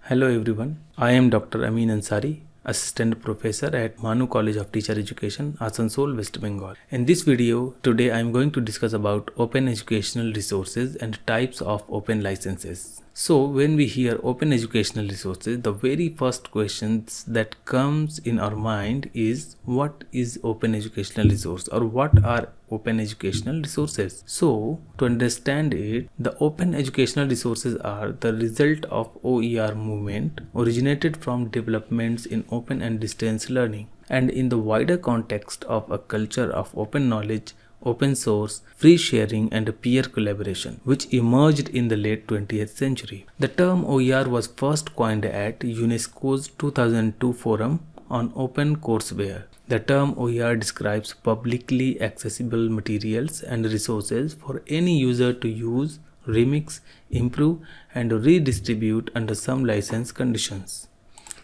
Hello everyone, I am Dr. Amin Ansari, Assistant Professor at Manu College of Teacher Education, Asansol, West Bengal. In this video, today I am going to discuss about open educational resources and types of open licenses. So when we hear open educational resources, the very first questions that comes in our mind is what is open educational resource or what are open educational resources. So to understand it, the open educational resources are the result of OER movement originated from developments in open and distance learning and in the wider context of a culture of open knowledge, open source, free sharing and peer collaboration, which emerged in the late 20th century. The term OER was first coined at UNESCO's 2002 Forum on Open Courseware. The term OER describes publicly accessible materials and resources for any user to use, remix, improve, and redistribute under some license conditions.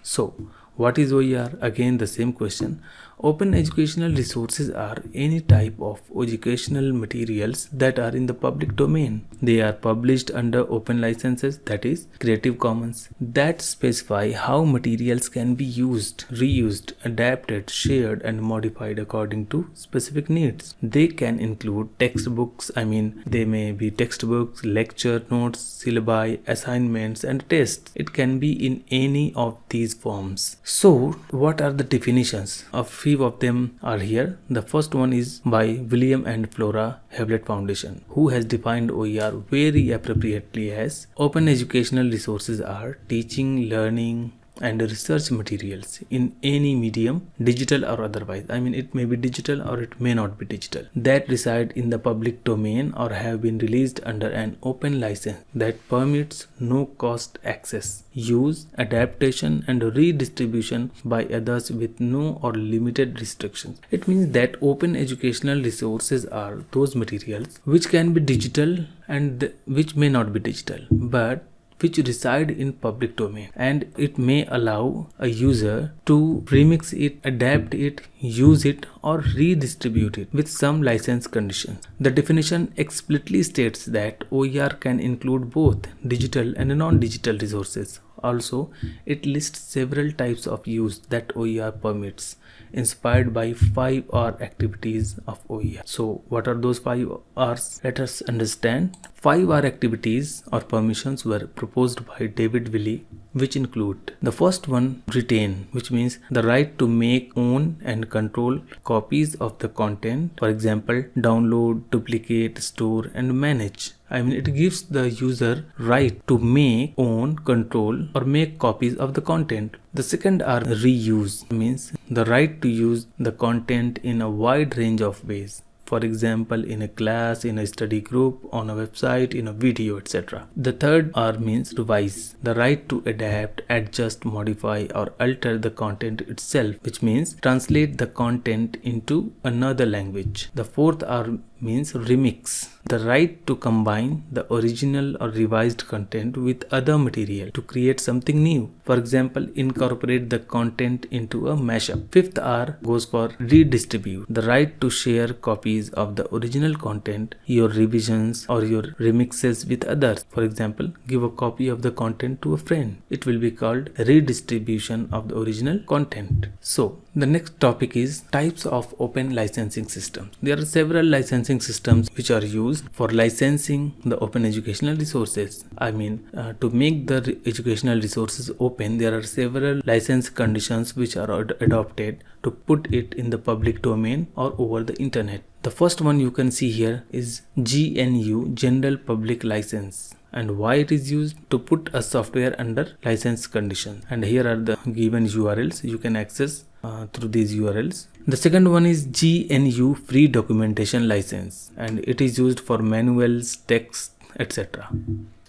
So, what is OER? Again, the same question. Open educational resources are any type of educational materials that are in the public domain. They are published under open licenses, that is Creative Commons, that specify how materials can be used, reused, adapted, shared and modified according to specific needs. They can include textbooks, they may be textbooks, lecture notes, syllabi, assignments and tests. It can be in any of these forms. So, what are the definitions? A few of them are here. The first one is by William and Flora Hewlett Foundation, who has defined OER very appropriately as open educational resources are teaching, learning, and research materials in any medium, digital or otherwise. It may be digital or it may not be digital, that reside in the public domain or have been released under an open license that permits no cost access, use, adaptation and redistribution by others with no or limited restrictions. It means that open educational resources are those materials which can be digital and which may not be digital, but which reside in public domain, and it may allow a user to remix it, adapt it, use it or redistribute it with some license conditions. The definition explicitly states that OER can include both digital and non-digital resources. Also, it lists several types of use that OER permits, inspired by 5 R activities of OER. So, what are those 5 R's? Let us understand. 5 R activities or permissions were proposed by David Willey, which include the first one, retain, which means the right to make, own and control copies of the content. For example, download, duplicate, store and manage. It gives the user right to make, own, control or make copies of the content. The second are reuse, means the right to use the content in a wide range of ways. For example, in a class, in a study group, on a website, in a video, etc. The third R means revise, the right to adapt, adjust, modify or alter the content itself, which means translate the content into another language. The fourth R means remix, the right to combine the original or revised content with other material to create something new. For example, incorporate the content into a mashup. Fifth R goes for redistribute, the right to share copies of the original content, your revisions or your remixes with others. For example, give a copy of the content to a friend. It will be called redistribution of the original content. So, the next topic is types of open licensing systems. There are several licensing systems which are used for licensing the open educational resources. To make the educational resources open, there are several license conditions which are adopted to put it in the public domain or over the internet. The first one you can see here is GNU, General Public License, and why it is used to put a software under license condition. And here are the given URLs you can access through these URLs. The second one is GNU Free Documentation License, and it is used for manuals, text, etc.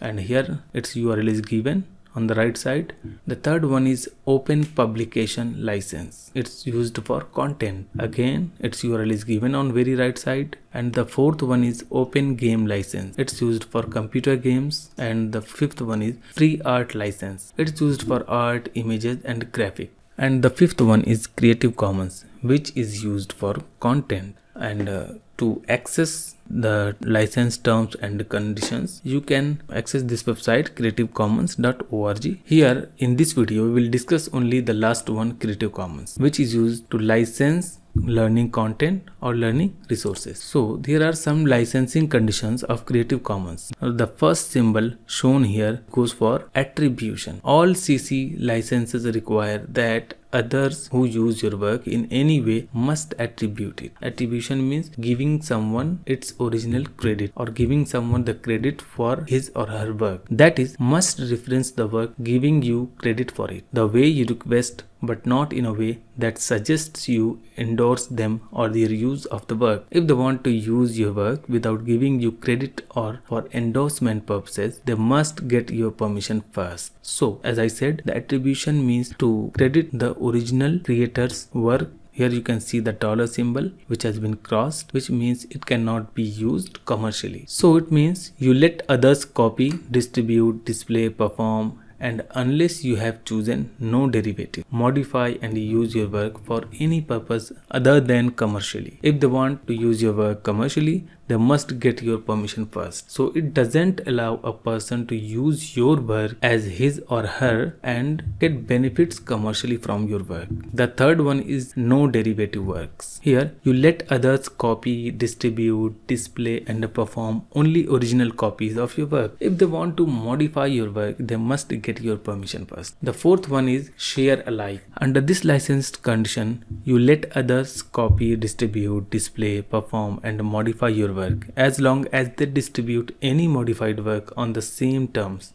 And here its URL is given on the right side. The third one is Open Publication License. It's used for content. Again, its URL is given on very right side. And the fourth one is Open Game License. It's used for computer games. And the fifth one is Free Art License. It's used for art, images and graphic. And the fifth one is Creative Commons, which is used for content. And To access the license terms and conditions, you can access this website creativecommons.org. Here in this video we will discuss only the last one, Creative Commons, which is used to license learning content or learning resources. So there are some licensing conditions of Creative Commons. The first symbol shown here goes for attribution. All CC licenses require that others who use your work in any way must attribute it. Attribution means giving someone its original credit or giving someone the credit for his or her work. That is, must reference the work, giving you credit for it the way you request, but not in a way that suggests you endorse them or their use of the work. If they want to use your work without giving you credit or for endorsement purposes, they must get your permission first. So, as I said, the attribution means to credit the original creator's work. Here you can see the dollar symbol which has been crossed, which means it cannot be used commercially. So it means you let others copy, distribute, display, perform, and unless you have chosen no derivative, modify and use your work for any purpose other than commercially. If they want to use your work commercially, they must get your permission first. So it doesn't allow a person to use your work as his or her and get benefits commercially from your work. The third one is no derivative works. Here you let others copy, distribute, display and perform only original copies of your work. If they want to modify your work, they must get your permission first. The fourth one is share alike. Under this licensed condition, you let others copy, distribute, display, perform and modify your work as long as they distribute any modified work on the same terms.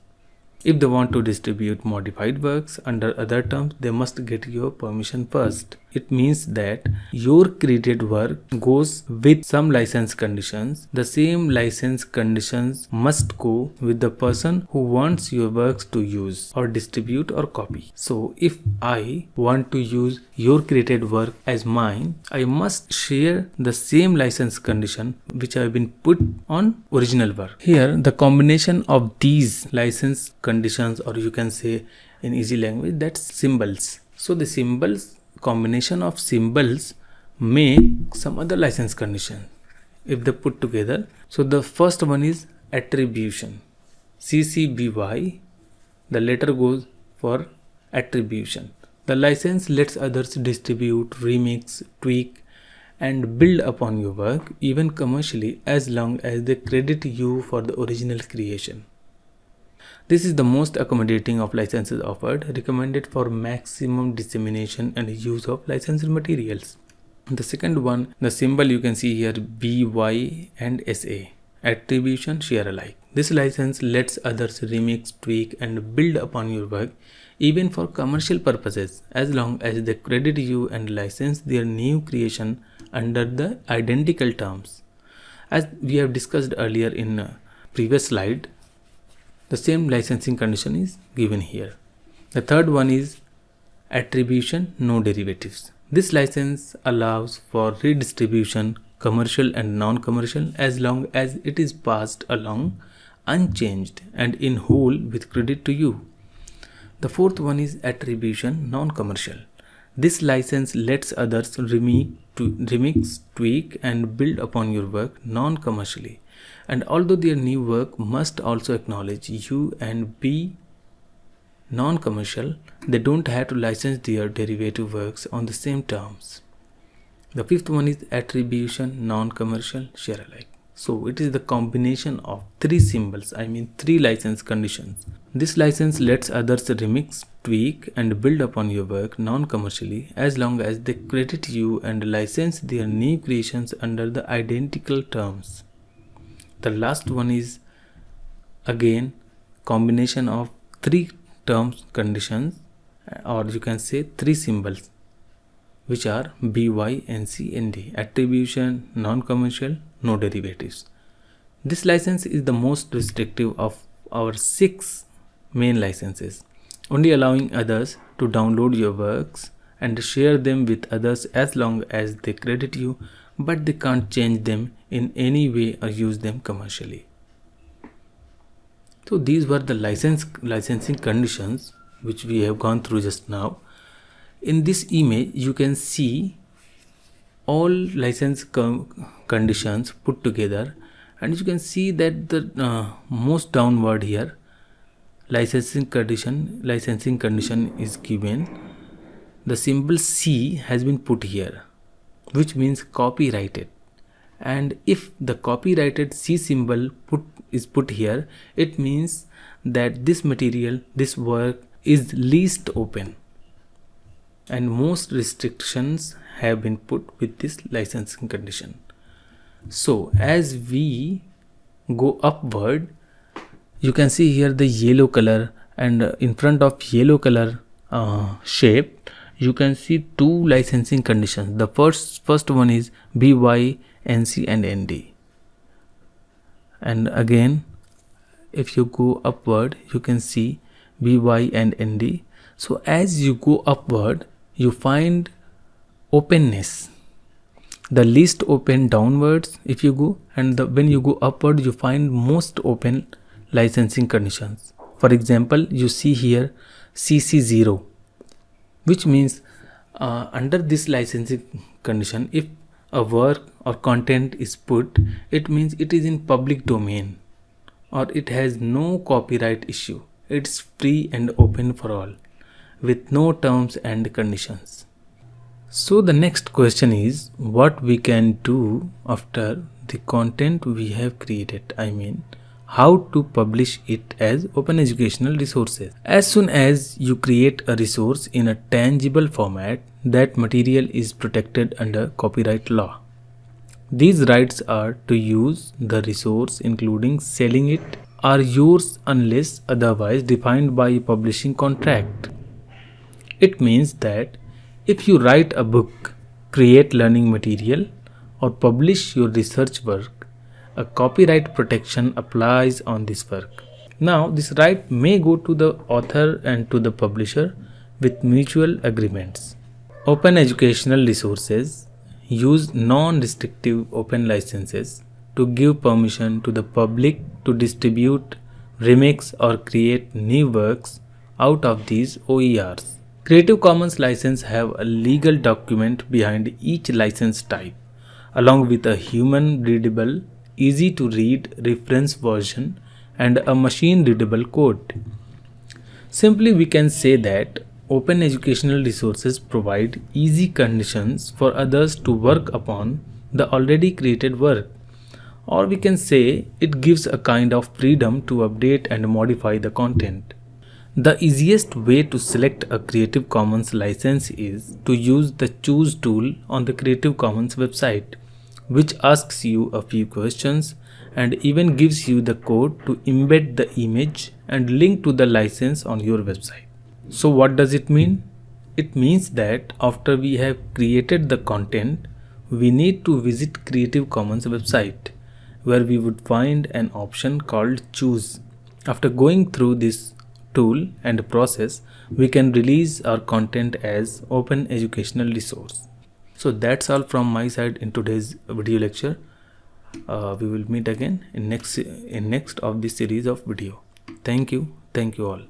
If they want to distribute modified works under other terms, they must get your permission first. It means that your created work goes with some license conditions. The same license conditions must go with the person who wants your works to use or distribute or copy. So if I want to use your created work as mine, I must share the same license condition which have been put on original work. Here the combination of these license conditions, or you can say in easy language, that's symbols. So the symbols, combination of symbols make some other license condition if they put together. So the first one is attribution. CCBY, the letter goes for attribution. The license lets others distribute, remix, tweak and build upon your work even commercially as long as they credit you for the original creation. This is the most accommodating of licenses offered, recommended for maximum dissemination and use of licensed materials. The second one, the symbol you can see here, BY and SA, attribution, share alike. This license lets others remix, tweak and build upon your work even for commercial purposes as long as they credit you and license their new creation under the identical terms. As we have discussed earlier in a previous slide, the same licensing condition is given here. The third one is attribution, no derivatives. This license allows for redistribution, commercial and non-commercial, as long as it is passed along unchanged and in whole with credit to you. The fourth one is attribution, non-commercial. This license lets others remix, tweak and build upon your work non-commercially. And although their new work must also acknowledge you and be non-commercial, they don't have to license their derivative works on the same terms. The fifth one is attribution, non-commercial, share alike. So it is the combination of three symbols, three license conditions. This license lets others remix, tweak and build upon your work non-commercially as long as they credit you and license their new creations under the identical terms. The last one is again combination of three terms conditions, or you can say three symbols, which are BY, NC and D, attribution, non-commercial, no derivatives. This license is the most restrictive of our 6 main licenses, only allowing others to download your works and share them with others as long as they credit you, but they can't change them in any way or use them commercially. So these were the licensing conditions which we have gone through just now. In this image you can see all license conditions put together, and you can see that the most downward here licensing condition is given. The symbol C has been put here, which means copyrighted. And if the copyrighted C symbol is put here, it means that this material, this work is least open, and most restrictions have been put with this licensing condition. So as we go upward, you can see here the yellow color, and in front of yellow color shape you can see two licensing conditions. The first one is BY, NC and ND. And again, if you go upward, you can see BY and ND. So as you go upward, you find openness, the least open downwards if you go, and when you go upward you find most open licensing conditions. For example, you see here CC0, which means under this licensing condition, if a work or content is put, it means it is in public domain, or it has no copyright issue. It's free and open for all with no terms and conditions. So the next question is what we can do after the content we have created. I mean, how to publish it as open educational resources. As soon as you create a resource in a tangible format, that material is protected under copyright law. These rights are to use the resource, including selling it, are yours unless otherwise defined by a publishing contract. It means that if you write a book, create learning material, or publish your research work, a copyright protection applies on this work. Now, this right may go to the author and to the publisher with mutual agreements. Open educational resources use non-restrictive open licenses to give permission to the public to distribute, remix or create new works out of these OERs. Creative Commons license have a legal document behind each license type, along with a human-readable, easy-to-read reference version and a machine-readable code. Simply, we can say that open educational resources provide easy conditions for others to work upon the already created work, or we can say it gives a kind of freedom to update and modify the content. The easiest way to select a Creative Commons license is to use the Choose tool on the Creative Commons website, which asks you a few questions and even gives you the code to embed the image and link to the license on your website. So what does it mean? It means that after we have created the content, we need to visit Creative Commons website, where we would find an option called Choose. After going through this tool and process, we can release our content as open educational resource. So that's all from my side in today's video lecture. We will meet again in next of this series of video. Thank you all.